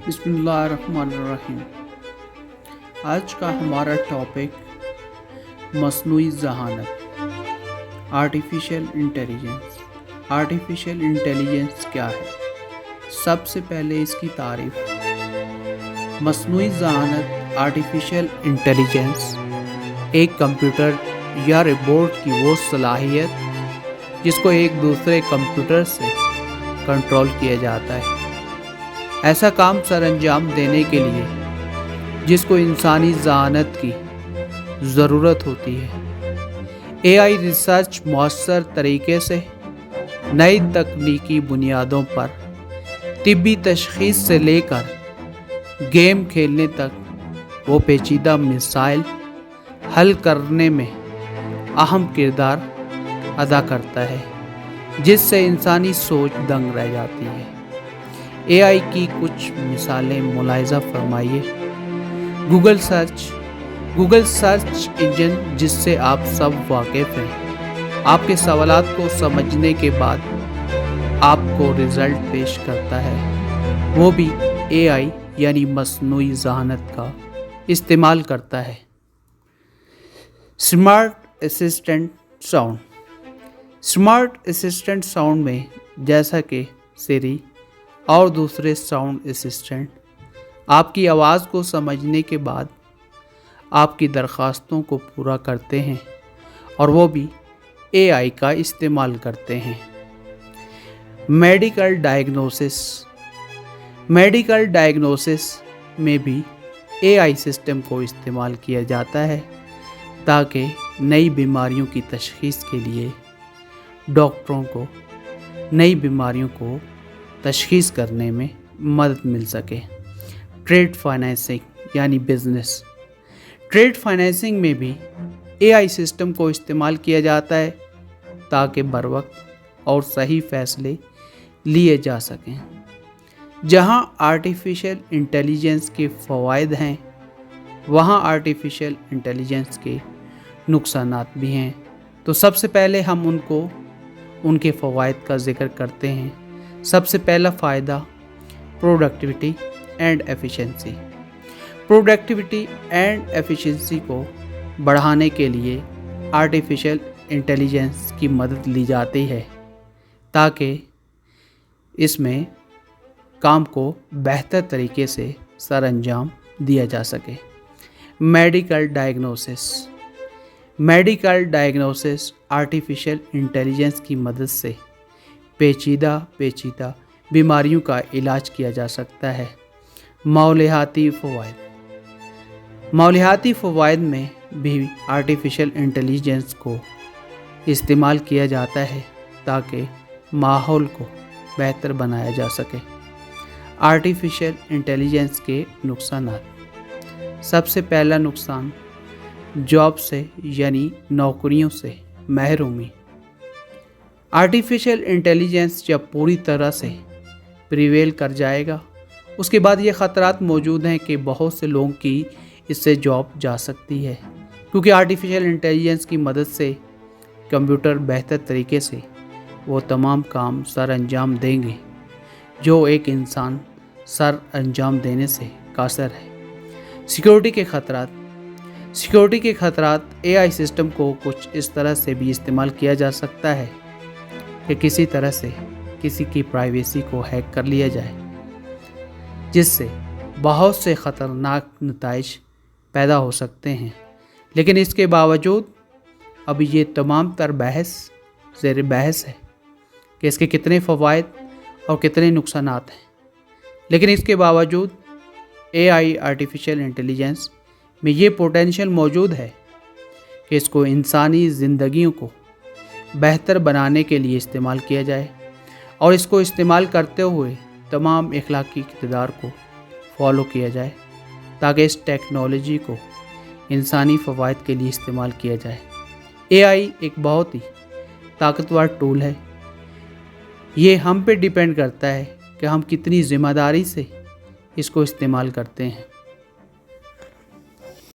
بسم اللہ الرحمن الرحیم۔ آج کا ہمارا ٹاپک مصنوعی ذہانت، آرٹیفیشل انٹیلیجنس۔ آرٹیفیشل انٹیلیجنس کیا ہے؟ سب سے پہلے اس کی تعریف۔ مصنوعی ذہانت آرٹیفیشل انٹیلیجنس ایک کمپیوٹر یا روبوٹ کی وہ صلاحیت جس کو ایک دوسرے کمپیوٹر سے کنٹرول کیا جاتا ہے، ایسا کام سر انجام دینے کے لیے جس کو انسانی ذہانت کی ضرورت ہوتی ہے۔ AI ریسرچ مؤثر طریقے سے نئی تکنیکی بنیادوں پر طبی تشخیص سے لے کر گیم کھیلنے تک وہ پیچیدہ مسائل حل کرنے میں اہم کردار ادا کرتا ہے، جس سے انسانی سوچ دنگ رہ جاتی ہے۔ AI کی کچھ مثالیں ملاحظہ فرمائیے۔ گوگل سرچ انجن، جس سے آپ سب واقف ہیں، آپ کے سوالات کو سمجھنے کے بعد آپ کو رزلٹ پیش کرتا ہے، وہ بھی AI یعنی مصنوعی ذہانت کا استعمال کرتا ہے۔ اسمارٹ اسسٹنٹ ساؤنڈ میں، جیسا کہ سری اور دوسرے ساؤنڈ اسسٹنٹ، آپ کی آواز کو سمجھنے کے بعد آپ کی درخواستوں کو پورا کرتے ہیں، اور وہ بھی AI کا استعمال کرتے ہیں۔ میڈیکل ڈائگنوسس میں بھی AI سسٹم کو استعمال کیا جاتا ہے تاکہ نئی بیماریوں کی تشخیص کے لیے ڈاکٹروں کو نئی بیماریوں کو تشخیص کرنے میں مدد مل سکے۔ ٹریڈ فائنینسنگ یعنی بزنس۔ ٹریڈ فائنینسنگ میں بھی AI سسٹم کو استعمال کیا جاتا ہے تاکہ بروقت اور صحیح فیصلے لیے جا سکیں۔ جہاں آرٹیفیشل انٹیلیجنس کے فوائد ہیں، وہاں آرٹیفیشل انٹیلیجنس کے نقصانات بھی ہیں۔ تو سب سے پہلے ہم ان کے فوائد کا ذکر کرتے ہیں۔ سب سے پہلا فائدہ productivity and efficiency. Productivity and efficiency کو بڑھانے کے لیے آرٹیفیشل انٹیلیجنس کی مدد لی جاتی ہے تاکہ اس میں کام کو بہتر طریقے سے سر انجام دیا جا سکے۔ میڈیکل ڈائگنوسس آرٹیفیشل انٹیلیجنس کی مدد سے پیچیدہ بیماریوں کا علاج کیا جا سکتا ہے۔ ماحولیاتی فوائد میں بھی آرٹیفیشل انٹیلیجنس کو استعمال کیا جاتا ہے تاکہ ماحول کو بہتر بنایا جا سکے۔ آرٹیفیشل انٹیلیجنس کے نقصانات۔ سب سے پہلا نقصان جاب سے یعنی نوکریوں سے محرومی۔ آرٹیفیشل انٹیلیجنس جب پوری طرح سے پریویل کر جائے گا، اس کے بعد یہ خطرات موجود ہیں کہ بہت سے لوگوں کی اس سے جاب جا سکتی ہے، کیونکہ آرٹیفیشل انٹیلیجنس کی مدد سے کمپیوٹر بہتر طریقے سے وہ تمام کام سر انجام دیں گے جو ایک انسان سر انجام دینے سے قاصر ہے۔ سیکیورٹی کے خطرات AI سسٹم کو کچھ اس طرح سے بھی استعمال کیا جا سکتا ہے کہ کسی طرح سے کسی کی پرائیویسی کو ہیک کر لیا جائے، جس سے بہت سے خطرناک نتائج پیدا ہو سکتے ہیں۔ لیکن اس کے باوجود ابھی یہ تمام تر زیر بحث ہے کہ اس کے کتنے فوائد اور کتنے نقصانات ہیں۔ لیکن اس کے باوجود AI آرٹیفیشل انٹیلیجنس میں یہ پوٹینشیل موجود ہے کہ اس کو انسانی زندگیوں کو بہتر بنانے کے لیے استعمال کیا جائے، اور اس کو استعمال کرتے ہوئے تمام اخلاقی اقتدار کو فالو کیا جائے تاکہ اس ٹیکنالوجی کو انسانی فوائد کے لیے استعمال کیا جائے۔ AI ایک بہت ہی طاقتور ٹول ہے۔ یہ ہم پہ ڈیپینڈ کرتا ہے کہ ہم کتنی ذمہ داری سے اس کو استعمال کرتے ہیں۔